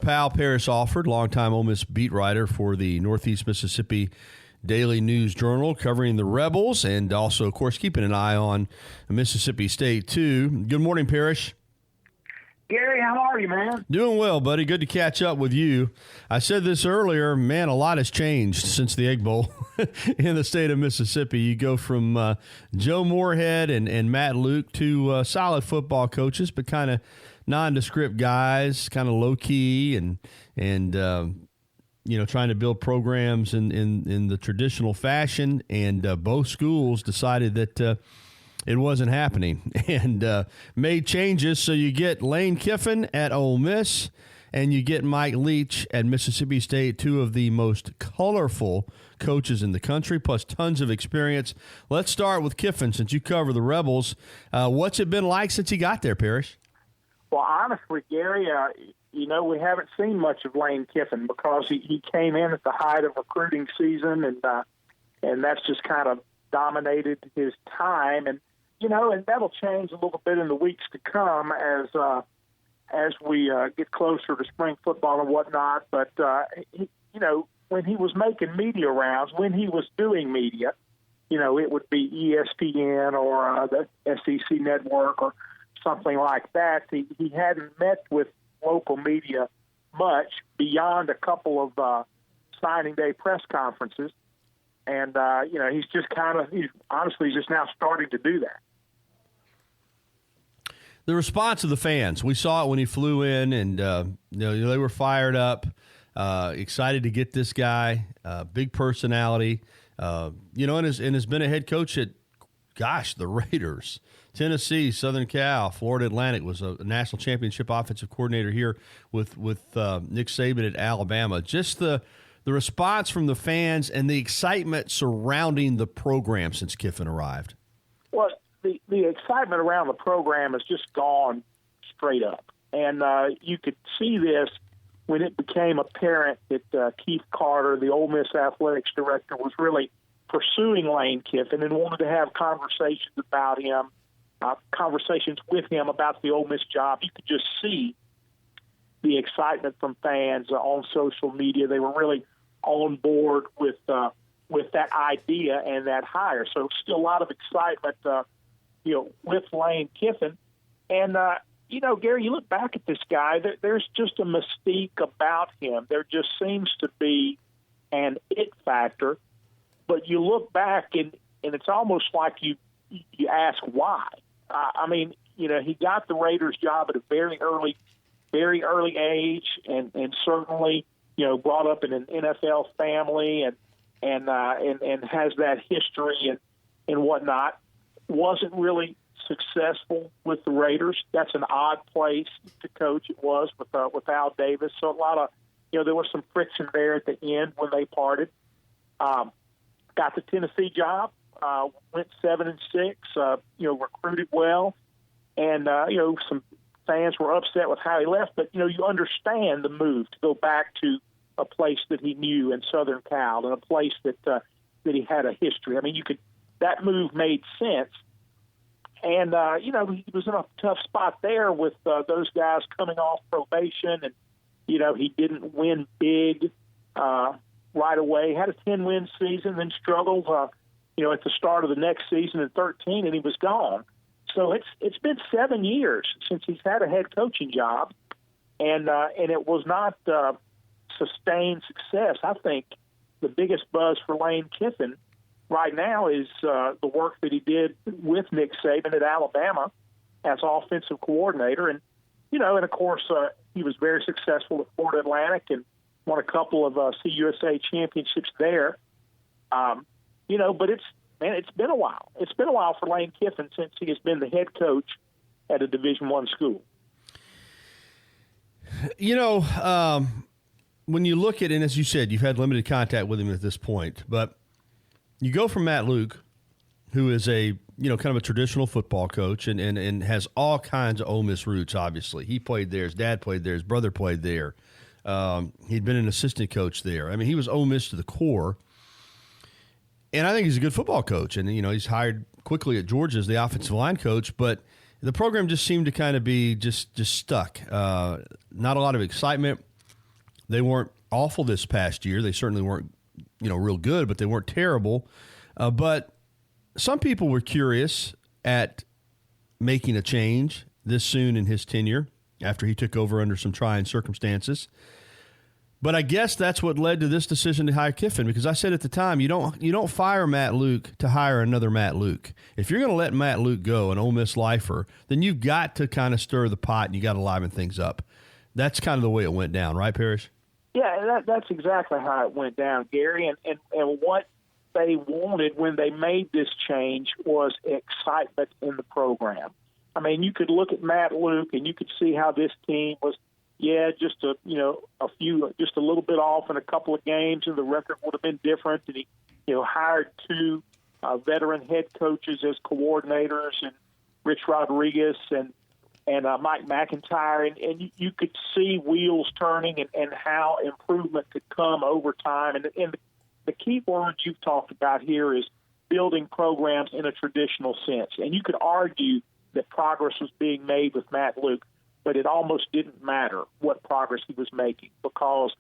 Pal Parris Alford, longtime Ole Miss beat writer for the Northeast Mississippi Daily News Journal, covering the Rebels and also, of course, keeping an eye on Mississippi State, too. Good morning, Parrish. Gary, how are you, man? Doing well, buddy. Good to catch up with you. I said this earlier, man, a lot has changed since the Egg Bowl in the state of Mississippi. You go from Joe Moorhead and Matt Luke to solid football coaches, but kind of nondescript guys, kind of low-key and trying to build programs in the traditional fashion. And both schools decided that it wasn't happening and made changes. So you get Lane Kiffin at Ole Miss and you get Mike Leach at Mississippi State, two of the most colorful coaches in the country, plus tons of experience. Let's start with Kiffin, since you cover the Rebels. What's it been like since he got there, Parrish? Well, honestly, Gary, we haven't seen much of Lane Kiffin because he came in at the height of recruiting season, and that's just kind of dominated his time. And that'll change a little bit in the weeks to come as we get closer to spring football and whatnot. But when he was making media rounds, when he was doing media, it would be ESPN or the SEC Network or something like that. He hadn't met with local media much beyond a couple of signing day press conferences. And, he's just he's just now starting to do that. The response of the fans, we saw it when he flew in, and they were fired up, excited to get this guy, big personality, and has been a head coach at, the Raiders, Tennessee, Southern Cal, Florida Atlantic, was a national championship offensive coordinator here with Nick Saban at Alabama. Just the response from the fans and the excitement surrounding the program since Kiffin arrived. Well, the excitement around the program has just gone straight up. And you could see this when it became apparent that Keith Carter, the Ole Miss athletics director, was really pursuing Lane Kiffin and wanted to have conversations about him, conversations with him about the Ole Miss job. You could just see the excitement from fans on social media. They were really on board with that idea and that hire. So still a lot of excitement, with Lane Kiffin. And, Gary, you look back at this guy, there's just a mystique about him. There just seems to be an it factor. But you look back and it's almost like you ask why. He got the Raiders job at a very early age, and certainly, brought up in an NFL family and has that history and whatnot. Wasn't really successful with the Raiders. That's an odd place to coach. It was with Al Davis. So a lot of, there was some friction there at the end when they parted. Got the Tennessee job, went 7-6, recruited well, and some fans were upset with how he left. But you understand the move to go back to a place that he knew in Southern Cal and a place that he had a history. That move made sense, and he was in a tough spot there with those guys coming off probation, and he didn't win big right away. Had a 10-win season, then struggled, at the start of the next season in 13, and he was gone. So it's been 7 years since he's had a head coaching job, and it was not sustained success. I think the biggest buzz for Lane Kiffin right now is the work that he did with Nick Saban at Alabama as offensive coordinator, and of course he was very successful at Florida Atlantic and won a couple of CUSA championships there. But it's been a while. It's been a while for Lane Kiffin since he has been the head coach at a Division I school. When you look at, and as you said, you've had limited contact with him at this point, but you go from Matt Luke, who is a kind of a traditional football coach and has all kinds of Ole Miss roots, obviously. He played there. His dad played there. His brother played there. He'd been an assistant coach there. He was Ole Miss to the core. And I think he's a good football coach. And, he's hired quickly at Georgia as the offensive line coach. But the program just seemed to kind of be just stuck. Not a lot of excitement. They weren't awful this past year. They certainly weren't, real good, but they weren't terrible. But some people were curious at making a change this soon in his tenure after he took over under some trying circumstances. But I guess that's what led to this decision to hire Kiffin, because I said at the time, you don't fire Matt Luke to hire another Matt Luke. If you're going to let Matt Luke go, an Ole Miss lifer, then you've got to kind of stir the pot and you got to liven things up. That's kind of the way it went down, right, Parrish? Yeah, that's exactly how it went down, Gary. And what they wanted when they made this change was excitement in the program. I mean, you could look at Matt Luke and you could see how this team was, just a little bit off in a couple of games, and the record would have been different. And he, hired two veteran head coaches as coordinators, and Rich Rodriguez and Mike McIntyre, and you could see wheels turning and how improvement could come over time. And the key word you've talked about here is building programs in a traditional sense. And you could argue that progress was being made with Matt Luke, but it almost didn't matter what progress he was making, because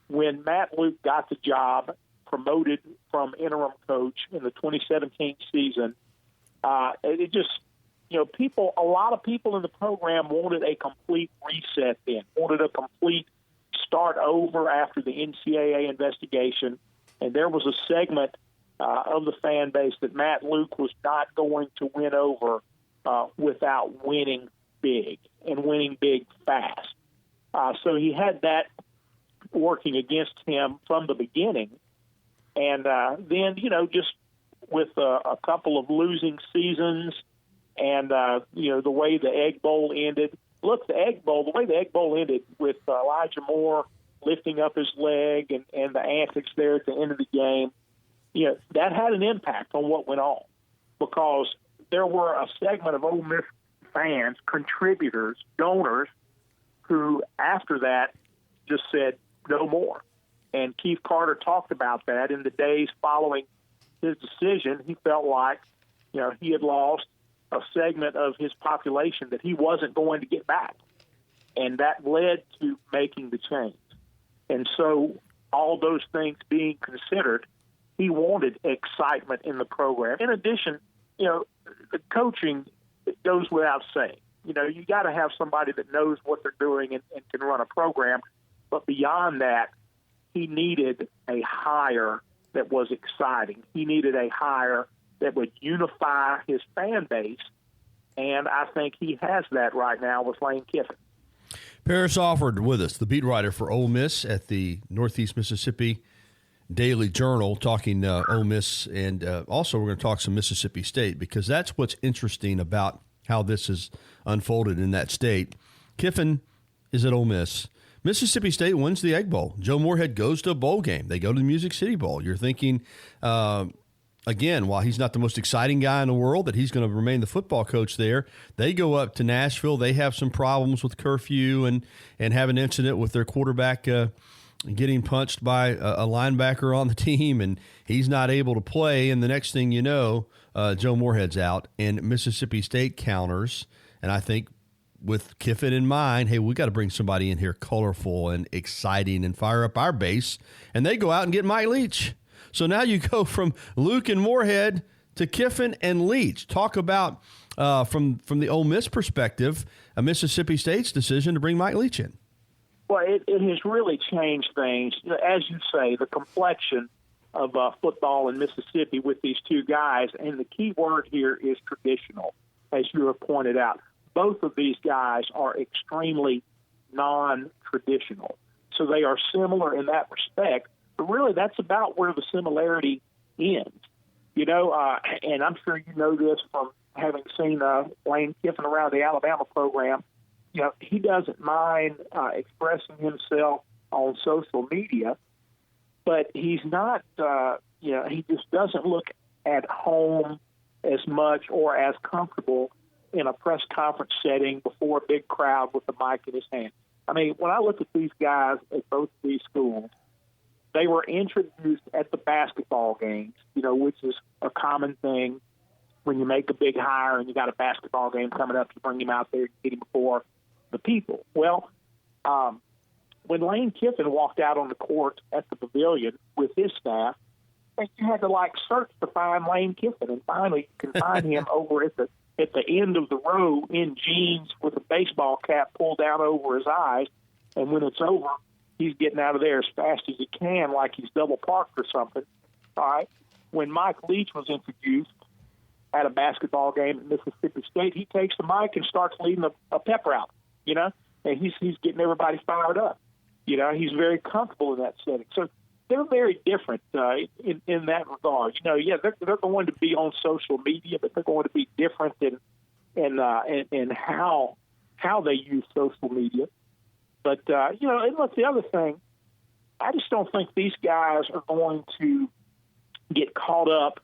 when Matt Luke got the job, promoted from interim coach in the 2017 season, it just, a lot of people in the program wanted a complete reset then, wanted a complete start over after the NCAA investigation. And there was a segment of the fan base that Matt Luke was not going to win over without winning big and winning big fast. So he had that working against him from the beginning. And then, just with a couple of losing seasons and, the way the Egg Bowl ended. Look, the way the Egg Bowl ended with Elijah Moore lifting up his leg and the antics there at the end of the game, that had an impact on what went on, because there were a segment of Ole Miss fans, contributors, donors, who after that just said no more. And Keith Carter talked about that in the days following his decision. He felt like, he had lost a segment of his population that he wasn't going to get back. And that led to making the change. And so all those things being considered, he wanted excitement in the program. In addition, the coaching, it goes without saying. You got to have somebody that knows what they're doing and can run a program. But beyond that, he needed a hire that was exciting. He needed a hire that would unify his fan base. And I think he has that right now with Lane Kiffin. Parris Alford with us, the beat writer for Ole Miss at the Northeast Mississippi Daily Journal, talking Ole Miss, and also we're going to talk some Mississippi State, because that's what's interesting about how this has unfolded in that state. Kiffin is at Ole Miss. Mississippi State wins the Egg Bowl. Joe Moorhead goes to a bowl game. They go to the Music City Bowl. You're thinking, again, while he's not the most exciting guy in the world, that he's going to remain the football coach there. They go up to Nashville. They have some problems with curfew and have an incident with their quarterback getting punched by a linebacker on the team, and he's not able to play. And the next thing you know, Joe Moorhead's out, and Mississippi State counters. And I think with Kiffin in mind, hey, we got to bring somebody in here colorful and exciting and fire up our base. And they go out and get Mike Leach. So now you go from Luke and Moorhead to Kiffin and Leach. Talk about, from the Ole Miss perspective, a Mississippi State's decision to bring Mike Leach in. Well, it has really changed things. As you say, the complexion of football in Mississippi with these two guys, and the key word here is traditional, as you have pointed out. Both of these guys are extremely non-traditional. So they are similar in that respect, but really that's about where the similarity ends. And I'm sure you know this from having seen Lane Kiffin around the Alabama program. He doesn't mind expressing himself on social media, but he's not, he just doesn't look at home as much or as comfortable in a press conference setting before a big crowd with a mic in his hand. I mean, when I look at these guys at both of these schools, they were introduced at the basketball games, which is a common thing when you make a big hire and you got a basketball game coming up, you bring him out there and get him before the people. Well, when Lane Kiffin walked out on the court at the Pavilion with his staff, and you had to search to find Lane Kiffin, and finally you can find him over at the end of the row in jeans with a baseball cap pulled down over his eyes, and when it's over, he's getting out of there as fast as he can, like he's double parked or something. All right. When Mike Leach was introduced at a basketball game at Mississippi State, he takes the mic and starts leading a pep rally, and he's getting everybody fired up. He's very comfortable in that setting. So they're very different in that regard. They're going to be on social media, but they're going to be different in how they use social media. But, and look, the other thing, I just don't think these guys are going to get caught up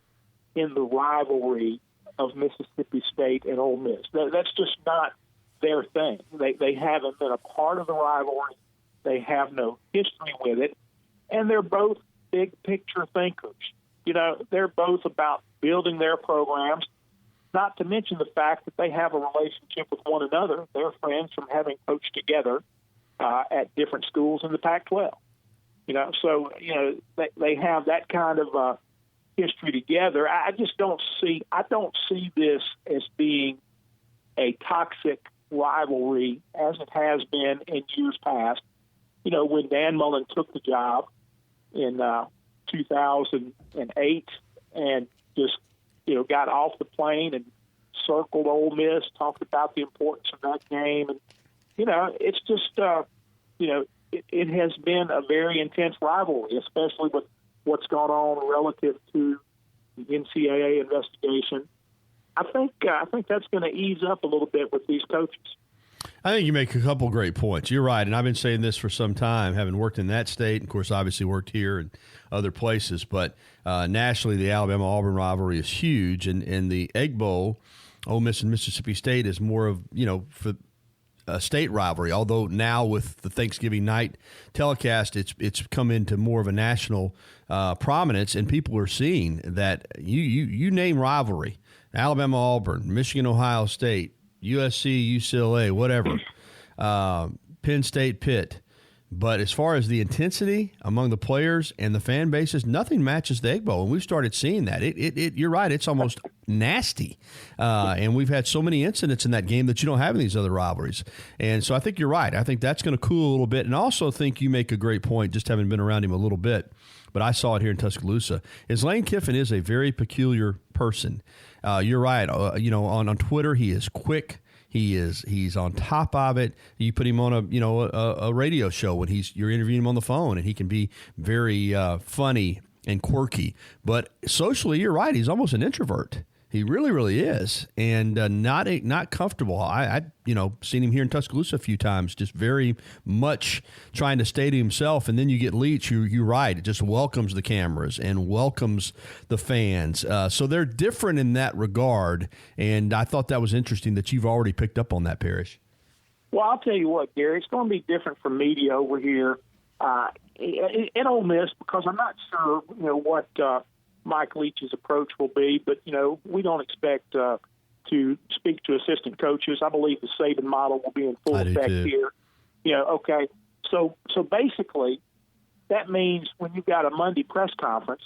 in the rivalry of Mississippi State and Ole Miss. That's just not their thing. They haven't been a part of the rivalry. They have no history with it. And they're both big picture thinkers. They're both about building their programs, not to mention the fact that they have a relationship with one another. They're friends from having coached together at different schools in the Pac-12. So they have that kind of history together. I don't see this as being a toxic rivalry as it has been in years past. When Dan Mullen took the job in 2008 and just got off the plane and circled Ole Miss, talked about the importance of that game, and it's just it has been a very intense rivalry, especially with what's gone on relative to the NCAA investigation. I think that's going to ease up a little bit with these coaches. I think you make a couple great points. You're right, and I've been saying this for some time, having worked in that state, and of course, obviously worked here and other places. But nationally, the Alabama-Auburn rivalry is huge, and the Egg Bowl, Ole Miss and Mississippi State, is more of for a state rivalry. Although now with the Thanksgiving night telecast, it's come into more of a national prominence, and people are seeing that you name rivalry, Alabama-Auburn, Michigan-Ohio State, USC, UCLA, whatever, Penn State, Pitt. But as far as the intensity among the players and the fan bases, nothing matches the Egg Bowl. And we've started seeing that. You're right. It's almost nasty. And we've had so many incidents in that game that you don't have in these other rivalries. And so I think you're right. I think that's going to cool a little bit. And I also think you make a great point, just having been around him a little bit. But I saw it here in Tuscaloosa. Lane Kiffin is a very peculiar person. You're right. On Twitter, he is quick. He's on top of it. You put him on a radio show when you're interviewing him on the phone, and he can be very funny and quirky. But socially, you're right. He's almost an introvert. He really, really is, and not comfortable. I seen him here in Tuscaloosa a few times, just very much trying to stay to himself. And then you get Leach, you're right, it just welcomes the cameras and welcomes the fans. So they're different in that regard, and I thought that was interesting that you've already picked up on that, Parrish. Well, I'll tell you what, Gary, it's going to be different for media over here in Ole Miss, because I'm not sure, what Mike Leach's approach will be, but we don't expect to speak to assistant coaches. I believe the Saban model will be in full effect here. Okay. So basically, that means when you've got a Monday press conference,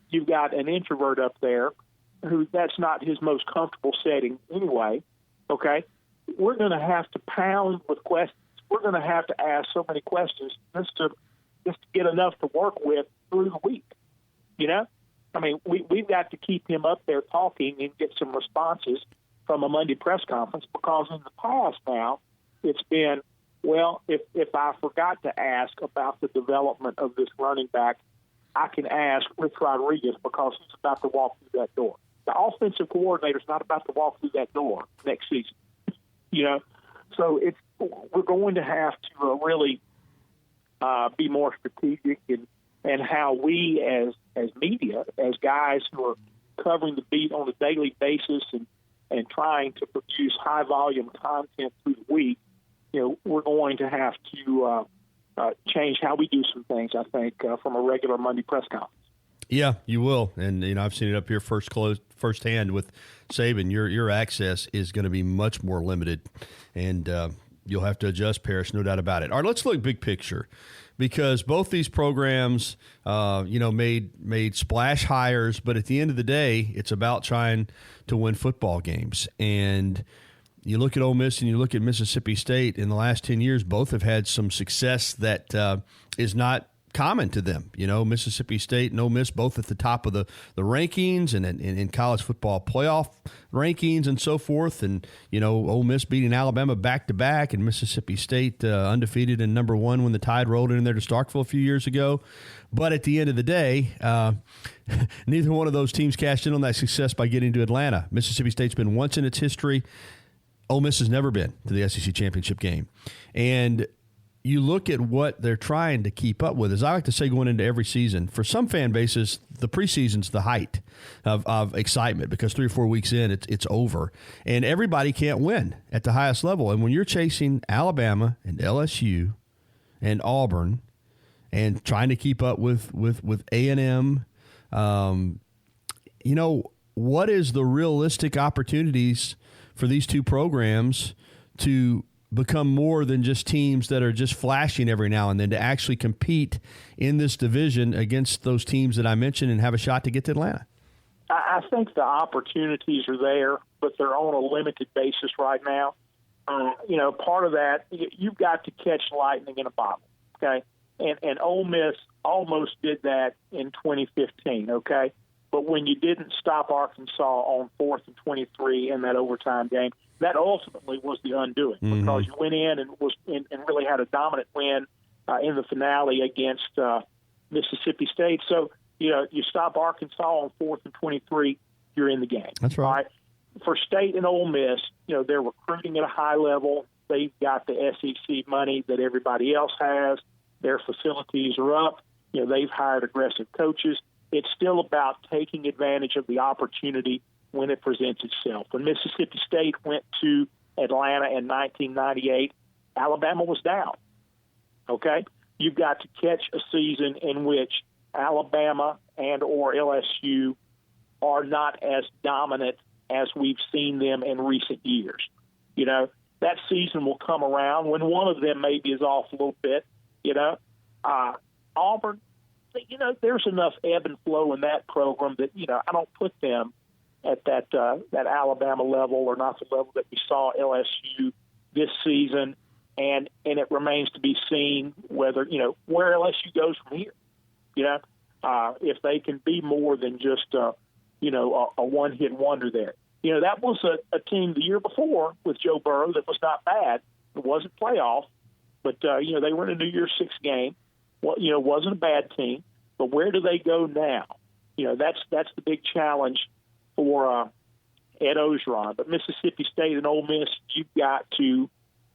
you've got an introvert up there who that's not his most comfortable setting anyway. Okay. We're going to have to pound with questions. We're going to have to ask so many questions just to get enough to work with through the week. I mean, we've got to keep him up there talking and get some responses from a Monday press conference, because in the past now it's been, well, if I forgot to ask about the development of this running back, I can ask Rich Rodriguez because he's about to walk through that door. The offensive coordinator's not about to walk through that door next season. So we're going to have to really be more strategic and how we as media, as guys who are covering the beat on a daily basis and trying to produce high volume content through the week, we're going to have to change how we do some things, I think, from a regular Monday press conference. Yeah, you will. And, I've seen it up here firsthand with Saban. Your access is going to be much more limited. And You'll have to adjust, Parrish, no doubt about it. All right, let's look big picture, because both these programs, made splash hires, but at the end of the day, it's about trying to win football games. And you look at Ole Miss and you look at Mississippi State, in the last 10 years, both have had some success that is not common to them. Mississippi State and Ole Miss both at the top of the rankings and in college football playoff rankings and so forth. And, Ole Miss beating Alabama back-to-back, and Mississippi State undefeated and number one when the Tide rolled in there to Starkville a few years ago. But at the end of the day, neither one of those teams cashed in on that success by getting to Atlanta. Mississippi State's been once in its history. Ole Miss has never been to the SEC championship game. And you look at what they're trying to keep up with. As I like to say going into every season, for some fan bases, the preseason's the height of excitement, because 3 or 4 weeks in, it's over. And everybody can't win at the highest level. And when you're chasing Alabama and LSU and Auburn and trying to keep up with A&M, what is the realistic opportunities for these two programs to become more than just teams that are just flashing every now and then, to actually compete in this division against those teams that I mentioned and have a shot to get to Atlanta? I think the opportunities are there, but they're on a limited basis right now. Part of that, you've got to catch lightning in a bottle, okay? And Ole Miss almost did that in 2015, okay? But when you didn't stop Arkansas on 4th and 23 in that overtime game, that ultimately was the undoing, because you went in and really had a dominant win in the finale against Mississippi State. So, you stop Arkansas on 4th and 23, you're in the game. That's right. All right? For State and Ole Miss, they're recruiting at a high level. They've got the SEC money that everybody else has. Their facilities are up. They've hired aggressive coaches. It's still about taking advantage of the opportunity when it presents itself. When Mississippi State went to Atlanta in 1998, Alabama was down, okay? You've got to catch a season in which Alabama and or LSU are not as dominant as we've seen them in recent years. That season will come around when one of them maybe is off a little bit, Auburn, there's enough ebb and flow in that program that, I don't put them at that Alabama level, or not the level that we saw LSU this season. And it remains to be seen whether, where LSU goes from here. If they can be more than just, a one-hit wonder there. That was a team the year before with Joe Burrow that was not bad. It wasn't playoff, but, they were in a New Year's Six game. Well, wasn't a bad team. But where do they go now? That's the big challenge for Ed Ogeron. But Mississippi State and Ole Miss, you've got to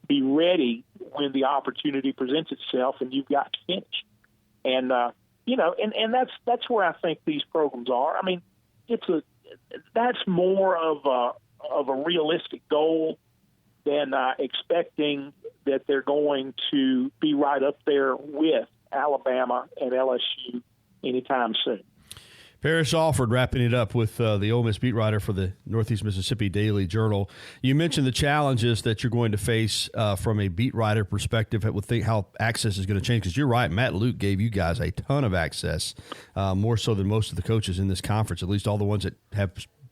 be ready when the opportunity presents itself, and you've got to finish. And and that's where I think these programs are. I mean, that's more of a realistic goal than expecting that they're going to be right up there with Alabama and LSU anytime soon. Parris Alford wrapping it up with the Ole Miss beat writer for the Northeast Mississippi Daily Journal. You mentioned the challenges that you're going to face from a beat writer perspective with how access is going to change, because you're right, Matt Luke gave you guys a ton of access, more so than most of the coaches in this conference, at least all the ones that have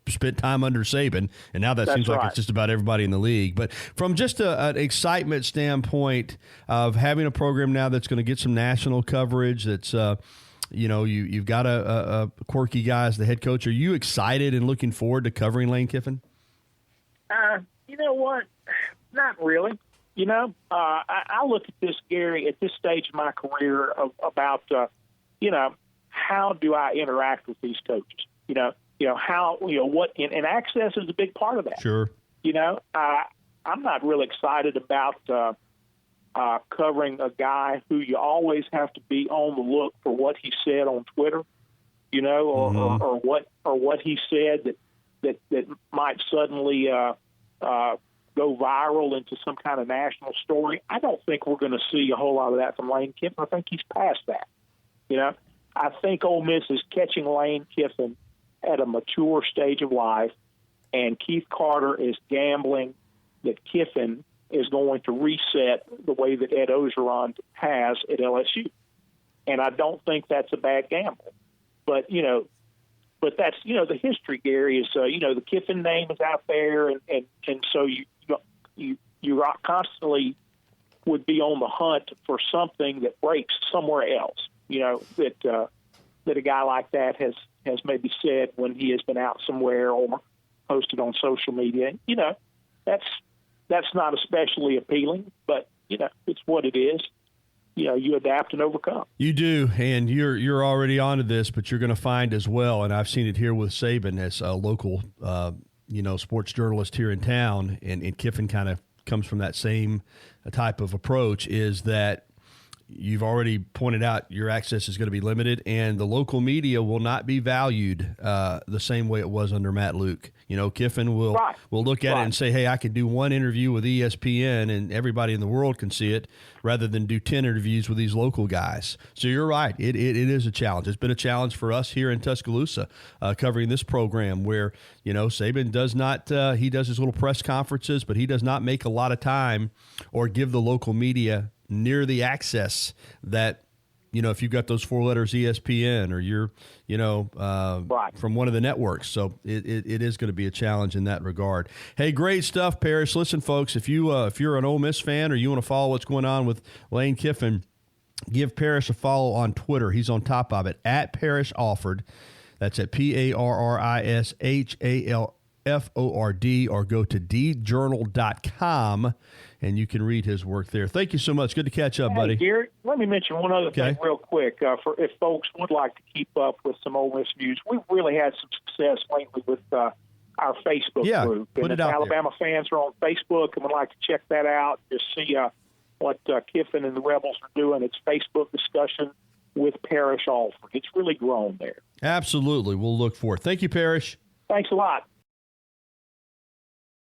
spent time under Saban, and now that seems like it's just about everybody in the league. But from just an excitement standpoint of having a program now that's going to get some national coverage, that's you've got a quirky guy as the head coach. Are you excited and looking forward to covering Lane Kiffin? You know what? Not really. I look at this, Gary, at this stage of my career about how do I interact with these coaches? And access is a big part of that. Sure. I'm not really excited about covering a guy who you always have to be on the look for what he said on Twitter, or what he said that might suddenly go viral into some kind of national story. I don't think we're going to see a whole lot of that from Lane Kiffin. I think he's past that. I think Ole Miss is catching Lane Kiffin at a mature stage of life, and Keith Carter is gambling that Kiffin is going to reset the way that Ed Ogeron has at LSU. And I don't think that's a bad gamble. But, that's, the history, Gary, is, the Kiffin name is out there. And so you constantly would be on the hunt for something that breaks somewhere else, that a guy like that has maybe said when he has been out somewhere or posted on social media. That's not especially appealing, but, it's what it is. You adapt and overcome. You do, and you're already onto this, but you're going to find as well, and I've seen it here with Saban as a local, sports journalist here in town, and Kiffin kind of comes from that same type of approach, is that you've already pointed out your access is going to be limited, and the local media will not be valued the same way it was under Matt Luke. Kiffin will look at it and say, hey, I could do one interview with ESPN and everybody in the world can see it, rather than do 10 interviews with these local guys. So you're right. It is a challenge. It's been a challenge for us here in Tuscaloosa covering this program where, Saban does not he does his little press conferences, but he does not make a lot of time or give the local media near the access that, if you've got those four letters ESPN or you're, from one of the networks. So it is going to be a challenge in that regard. Hey, great stuff, Parrish. Listen, folks, if you're an Ole Miss fan or you want to follow what's going on with Lane Kiffin, give Parrish a follow on Twitter. He's on top of it, at Parris Alford. That's at ParrisHalford, or go to djournal.com. And you can read his work there. Thank you so much. Good to catch up, buddy. Gary, let me mention one other thing real quick. For if folks would like to keep up with some Ole Miss news, we've really had some success lately with our Facebook group. Put and it out Alabama there. fans are on Facebook and would like to check that out, just see what Kiffin and the Rebels are doing. It's Facebook discussion with Parris Alford. It's really grown there. Absolutely. We'll look for it. Thank you, Parrish. Thanks a lot.